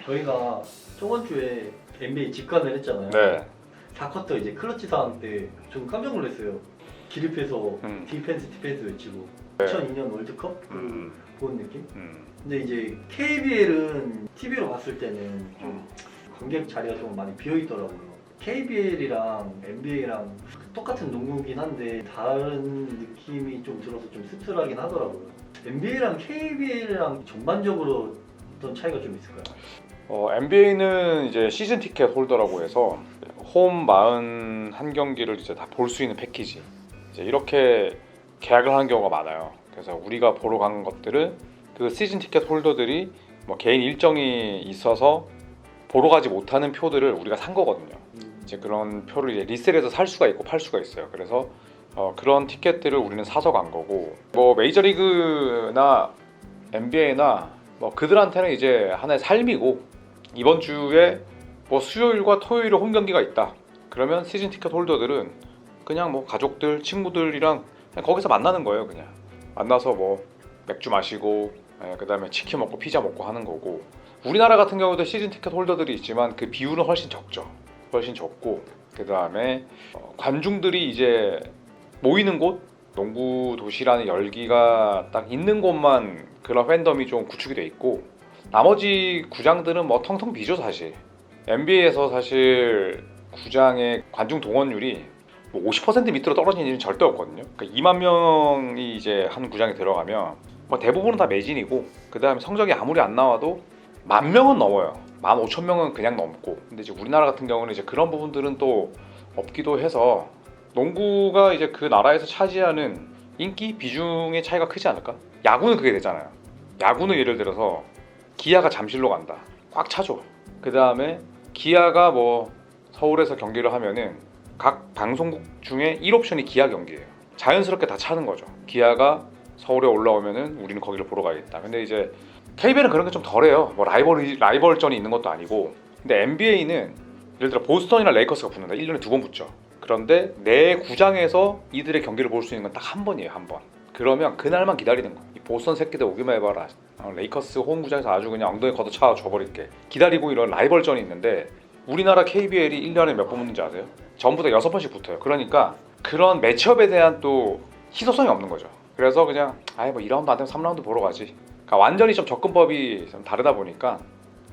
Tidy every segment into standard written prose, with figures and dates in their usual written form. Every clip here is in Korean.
저희가 저번 주에 NBA 직관을 했잖아요. 네. 4쿼터 이제 클러치 상황 때 좀 깜짝 놀랐어요. 기립해서 디펜스 외치고 2002년 월드컵 본 느낌? 근데 이제 KBL은 TV로 봤을 때는 좀 관객 자리가 좀 많이 비어 있더라고요. KBL이랑 NBA랑 똑같은 농구긴 한데 다른 느낌이 좀 들어서 좀 씁쓸하긴 하더라고요. NBA랑 KBL이랑 전반적으로 어떤 차이가 좀 있을까요? NBA는 이제 시즌 티켓 홀더라고 해서 홈 41경기를 이제 다 볼 수 있는 패키지. 이제 이렇게 계약을 하는 경우가 많아요. 그래서 우리가 보러 간 것들은 그 시즌 티켓 홀더들이 뭐 개인 일정이 있어서 보러 가지 못하는 표들을 우리가 산 거거든요. 이제 그런 표를 이제 리셀해서 살 수가 있고 팔 수가 있어요. 그래서 그런 티켓들을 우리는 사서 간 거고, 뭐 메이저리그나 NBA나 뭐 그들한테는 이제 하나의 삶이고, 이번 주에 뭐 수요일과 토요일에 홈 경기가 있다. 그러면 시즌 티켓 홀더들은 그냥 뭐 가족들, 친구들이랑 그냥 거기서 만나는 거예요. 그냥 만나서 뭐 맥주 마시고, 그다음에 치킨 먹고 피자 먹고 하는 거고. 우리나라 같은 경우도 시즌 티켓 홀더들이 있지만 그 비율은 훨씬 적죠. 훨씬 적고, 그다음에 관중들이 이제 모이는 곳, 농구 도시라는 열기가 딱 있는 곳만 그런 팬덤이 좀 구축이 돼 있고, 나머지 구장들은 뭐 텅텅 비죠. 사실 NBA에서 사실 구장의 관중 동원율이 뭐 50% 밑으로 떨어지는 일은 절대 없거든요. 그러니까 2만 명이 이제 한 구장에 들어가면 뭐 대부분은 다 매진이고, 그 다음에 성적이 아무리 안 나와도 10,000명은 넘어요. 15,000명은 그냥 넘고. 근데 이제 우리나라 같은 경우는 이제 그런 부분들은 또 없기도 해서 농구가 이제 그 나라에서 차지하는 인기 비중의 차이가 크지 않을까? 야구는 그게 되잖아요. 야구는 예를 들어서 기아가 잠실로 간다. 꽉 차죠. 그 다음에 기아가 뭐 서울에서 경기를 하면은 각 방송국 중에 1옵션이 기아 경기예요. 자연스럽게 다 차는 거죠. 기아가 서울에 올라오면은 우리는 거기를 보러 가야겠다. 근데 이제 KBL은 그런 게 좀 덜해요. 뭐 라이벌전이 있는 것도 아니고. 근데 NBA는 예를 들어 보스턴이나 레이커스가 붙는다. 1년에 2번 붙죠. 그런데 내 구장에서 이들의 경기를 볼 수 있는 건 딱 한 번이에요. 한 번. 그러면 그날만 기다리는 거야. 이 보스턴 새끼들 오기만 해봐라. 레이커스 홈구장에서 아주 그냥 엉덩이 걷어차 줘버릴게. 기다리고 이런 라이벌전이 있는데, 우리나라 KBL이 1년에 몇 번 붙는지 아세요? 전부 다 6번씩 붙어요. 그러니까 그런 매치업에 대한 또 희소성이 없는 거죠. 그래서 그냥 뭐 2라운드 안 되면 3라운드 보러 가지. 그러니까 완전히 좀 접근법이 좀 다르다 보니까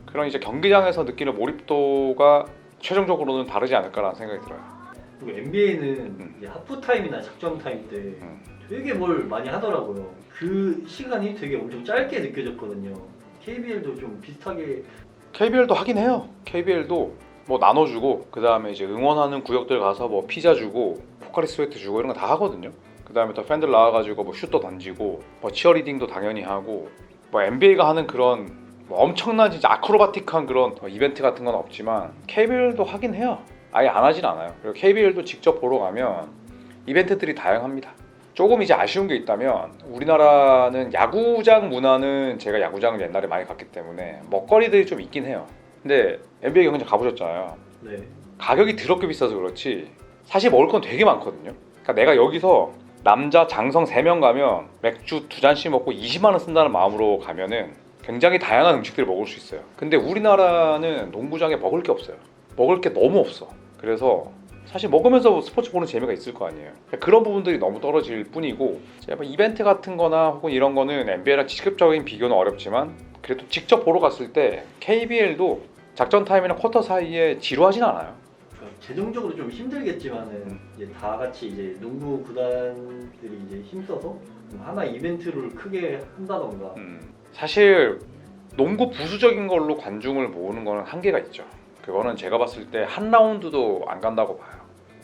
그런 이제 경기장에서 느끼는 몰입도가 최종적으로는 다르지 않을까라는 생각이 들어요. 그리고 NBA는 이제 하프타임이나 작전 타임 때 되게 뭘 많이 하더라고요. 그 시간이 되게 엄청 짧게 느껴졌거든요. KBL도 좀 비슷하게. KBL도 하긴 해요. KBL도 뭐 나눠주고, 그 다음에 이제 응원하는 구역들 가서 뭐 피자 주고 포카리 스웨트 주고 이런 거 다 하거든요. 그 다음에 또 팬들 나와가지고 뭐 슛도 던지고 뭐 치어리딩도 당연히 하고, 뭐 NBA가 하는 그런 뭐 엄청난 진짜 아크로바틱한 그런 이벤트 같은 건 없지만 KBL도 하긴 해요. 아예 안 하진 않아요. 그리고 KBL도 직접 보러 가면 이벤트들이 다양합니다. 조금 이제 아쉬운 게 있다면, 우리나라는 야구장 문화는, 제가 야구장을 옛날에 많이 갔기 때문에 먹거리들이 좀 있긴 해요. 근데 NBA 경기장 가보셨잖아요. 네. 가격이 더럽게 비싸서 그렇지 사실 먹을 건 되게 많거든요. 그러니까 내가 여기서 남자 장성 3명 가면 맥주 2잔씩 먹고 20만 원 쓴다는 마음으로 가면은 굉장히 다양한 음식들을 먹을 수 있어요. 근데 우리나라는 농구장에 먹을 게 없어요. 먹을 게 너무 없어. 그래서 사실 먹으면서 스포츠 보는 재미가 있을 거 아니에요. 그런 부분들이 너무 떨어질 뿐이고, 뭐 이벤트 같은 거나 혹은 이런 거는 NBA랑 직접적인 비교는 어렵지만, 그래도 직접 보러 갔을 때 KBL도 작전 타임이나 쿼터 사이에 지루하진 않아요. 그러니까 재정적으로 좀 힘들겠지만은 이제 다 같이 이제 농구 구단들이 이제 힘써서 하나 이벤트를 크게 한다던가. 사실 농구 부수적인 걸로 관중을 모으는 거는 한계가 있죠. 그거는 제가 봤을 때 한 라운드도 안 간다고 봐요.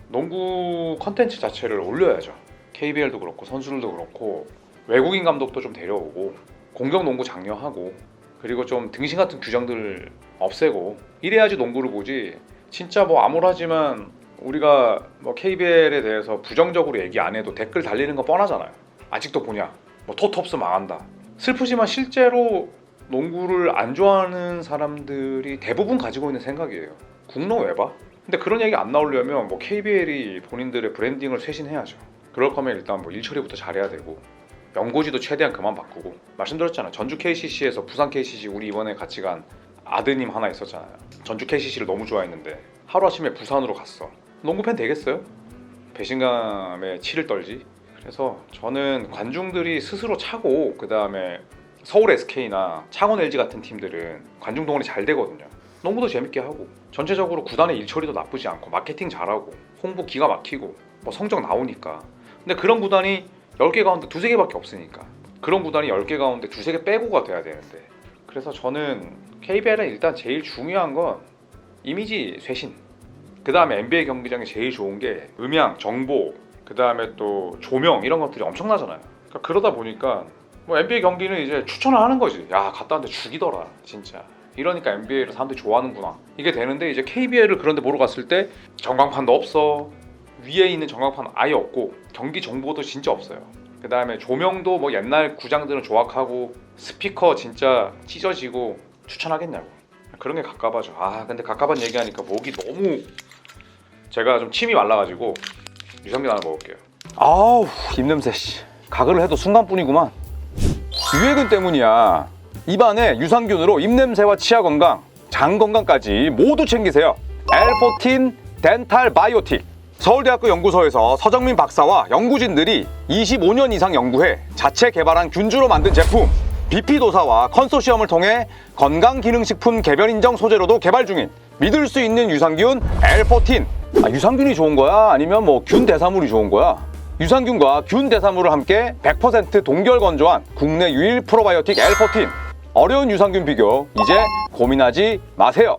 농구 컨텐츠 자체를 올려야죠. KBL도 그렇고 선수들도 그렇고 외국인 감독도 좀 데려오고 공격 농구 장려하고, 그리고 좀 등신 같은 규정들 없애고 이래야지 농구를 보지. 진짜 뭐 암울하지만 우리가 뭐 KBL에 대해서 부정적으로 얘기 안 해도 댓글 달리는 거 뻔하잖아요. 아직도 보냐? 뭐 토트업스 망한다. 슬프지만 실제로 농구를 안 좋아하는 사람들이 대부분 가지고 있는 생각이에요. 국농 왜 봐? 근데 그런 얘기 안 나오려면 뭐 KBL이 본인들의 브랜딩을 쇄신해야죠. 그럴 거면 일단 뭐 일처리부터 잘해야 되고, 연고지도 최대한 그만 바꾸고. 말씀드렸잖아. 전주 KCC에서 부산 KCC 우리 이번에 같이 간 아드님 하나 있었잖아요. 전주 KCC를 너무 좋아했는데 하루아침에 부산으로 갔어. 농구팬 되겠어요? 배신감에 치를 떨지. 그래서 저는 관중들이 스스로 차고 그 다음에 서울 SK나 창원 LG 같은 팀들은 관중 동원이 잘 되거든요. 농구도 재밌게 하고 전체적으로 구단의 일처리도 나쁘지 않고 마케팅 잘하고 홍보 기가 막히고 뭐 성적 나오니까. 근데 그런 구단이 10개 가운데 2-3개밖에 없으니까 그런 구단이 10개 가운데 2-3개 빼고가 돼야 되는데. 그래서 저는 KBL은 일단 제일 중요한 건 이미지 쇄신, 그 다음에 NBA 경기장이 제일 좋은 게 음향, 정보, 그 다음에 또 조명 이런 것들이 엄청나잖아요. 그러니까 그러다 보니까 뭐 NBA 경기는 이제 추천을 하는 거지. 야 갔다 왔는데 죽이더라 진짜. 이러니까 NBA를 사람들이 좋아하는구나 이게 되는데, 이제 KBL을 그런데 보러 갔을 때 전광판도 없어. 위에 있는 전광판 아예 없고 경기 정보도 진짜 없어요. 그 다음에 조명도 뭐 옛날 구장들은 조악하고 스피커 진짜 찢어지고 추천하겠냐고. 그런 게 갑갑하죠. 아 근데 갑갑한 얘기하니까 목이 너무, 제가 좀 침이 말라가지고 유산균 하나 먹을게요. 아우 입냄새 씨. 가글을 해도 순간뿐이구만. 유해균 때문이야. 입안에 유산균으로 입냄새와 치아 건강, 장 건강까지 모두 챙기세요. L14 덴탈 바이오틱. 서울대학교 연구소에서 서정민 박사와 연구진들이 25년 이상 연구해 자체 개발한 균주로 만든 제품. BP도사와 컨소시엄을 통해 건강기능식품 개별 인정 소재로도 개발 중인 믿을 수 있는 유산균 L14. 유산균이 좋은 거야? 아니면 뭐 균 대사물이 좋은 거야? 유산균과 균 대사물을 함께 100% 동결 건조한 국내 유일 프로바이오틱 L14. 어려운 유산균 비교 이제 고민하지 마세요.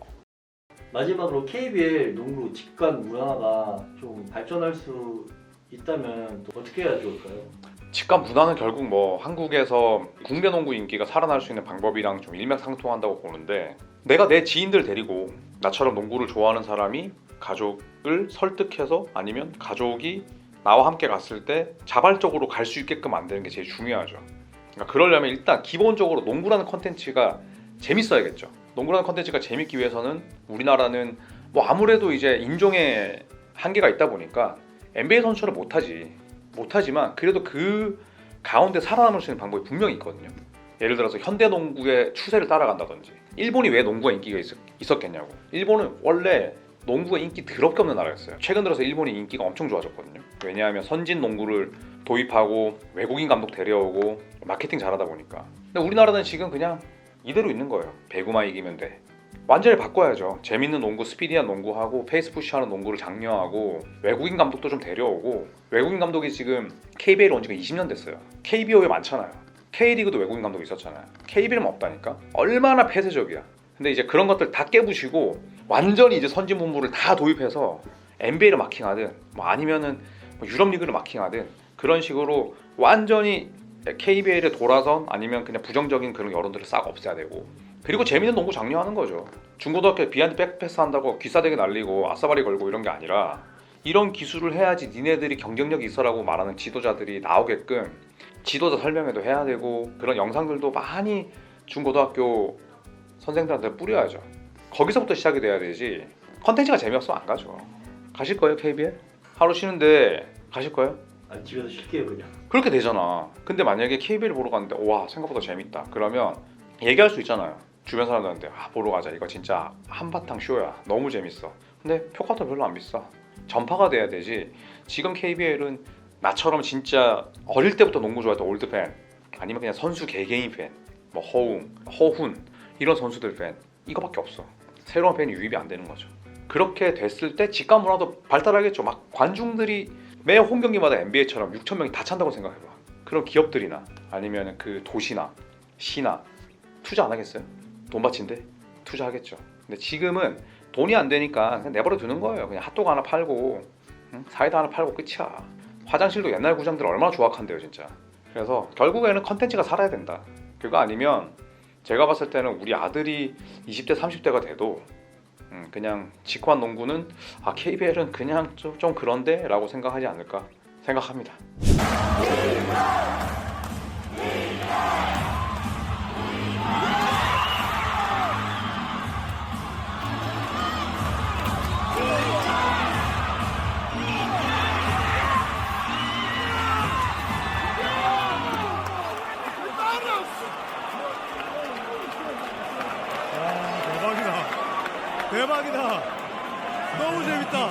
마지막으로 KBL 농구 직관 문화가 좀 발전할 수 있다면 또 어떻게 해야 좋을까요? 직관 문화는 결국 뭐 한국에서 국내 농구 인기가 살아날 수 있는 방법이랑 좀 일맥상통한다고 보는데, 내가 내 지인들 데리고 나처럼 농구를 좋아하는 사람이 가족을 설득해서, 아니면 가족이 나와 함께 갔을 때 자발적으로 갈 수 있게끔 만드는 게 제일 중요하죠. 그러니까 그러려면 일단 기본적으로 농구라는 컨텐츠가 재밌어야겠죠. 농구라는 컨텐츠가 재밌기 위해서는 우리나라는 뭐 아무래도 이제 인종의 한계가 있다 보니까 NBA 선수를 못하지만 그래도 그 가운데 살아남을 수 있는 방법이 분명히 있거든요. 예를 들어서 현대 농구의 추세를 따라간다든지. 일본이 왜 농구가 인기가 있었겠냐고. 일본은 원래 농구가 인기 더럽게 없는 나라였어요. 최근 들어서 일본이 인기가 엄청 좋아졌거든요. 왜냐하면 선진 농구를 도입하고 외국인 감독 데려오고 마케팅 잘하다 보니까. 근데 우리나라는 지금 그냥 이대로 있는 거예요. 배구만 이기면 돼. 완전히 바꿔야죠. 재밌는 농구, 스피디한 농구하고 페이스 푸시하는 농구를 장려하고 외국인 감독도 좀 데려오고. 외국인 감독이 지금 KBL 온 지가 20년 됐어요. KBO에 많잖아요. K리그도 외국인 감독이 있었잖아요. KBL은 없다니까? 얼마나 폐쇄적이야. 근데 이제 그런 것들 다 깨부시고 완전히 이제 선진 문물을 다 도입해서 NBA를 마킹하든 뭐 아니면은 뭐 유럽 리그를 마킹하든 그런 식으로 완전히 KBL에 돌아선, 아니면 그냥 부정적인 그런 여론들을 싹 없애야 되고. 그리고 재밌는 농구 장려하는 거죠. 중고등학교 비하인드 백패스 한다고 귀싸대기 날리고 아싸바리 걸고 이런 게 아니라, 이런 기술을 해야지 니네들이 경쟁력이 있어라고 말하는 지도자들이 나오게끔 지도자 설명회도 해야 되고, 그런 영상들도 많이 중고등학교 선생들한테 뿌려야죠. 거기서부터 시작이 돼야 되지. 컨텐츠가 재미없으면 안 가죠. 가실 거예요 KBL? 하루 쉬는데 가실 거예요? 아니 집에서 쉴게요 그냥. 그렇게 되잖아. 근데 만약에 KBL 보러 갔는데 와 생각보다 재밌다 그러면 얘기할 수 있잖아요. 주변 사람들한테 보러 가자, 이거 진짜 한바탕 쇼야, 너무 재밌어. 근데 표값도 별로 안 비싸. 전파가 돼야 되지. 지금 KBL은 나처럼 진짜 어릴 때부터 농구 좋아했던 올드 팬, 아니면 그냥 선수 개개인 팬, 뭐 허웅, 허훈 이런 선수들 팬, 이거밖에 없어. 새로운 팬이 유입이 안 되는 거죠. 그렇게 됐을 때 직관 문화도 발달하겠죠. 막 관중들이 매 홈경기마다 NBA처럼 6,000명이 다 찬다고 생각해봐. 그럼 기업들이나 아니면 그 도시나 시나 투자 안 하겠어요? 돈 바친데 투자하겠죠. 근데 지금은 돈이 안 되니까 그냥 내버려 두는 거예요. 그냥 핫도그 하나 팔고 사이다 하나 팔고 끝이야. 화장실도 옛날 구장들 얼마나 조악한데요 진짜. 그래서 결국에는 컨텐츠가 살아야 된다. 그거 아니면 제가 봤을 때는 우리 아들이 20대 30대가 돼도 그냥 직관 농구는 KBL은 그냥 좀 그런데 라고 생각하지 않을까 생각합니다. 대박이다. 너무 재밌다.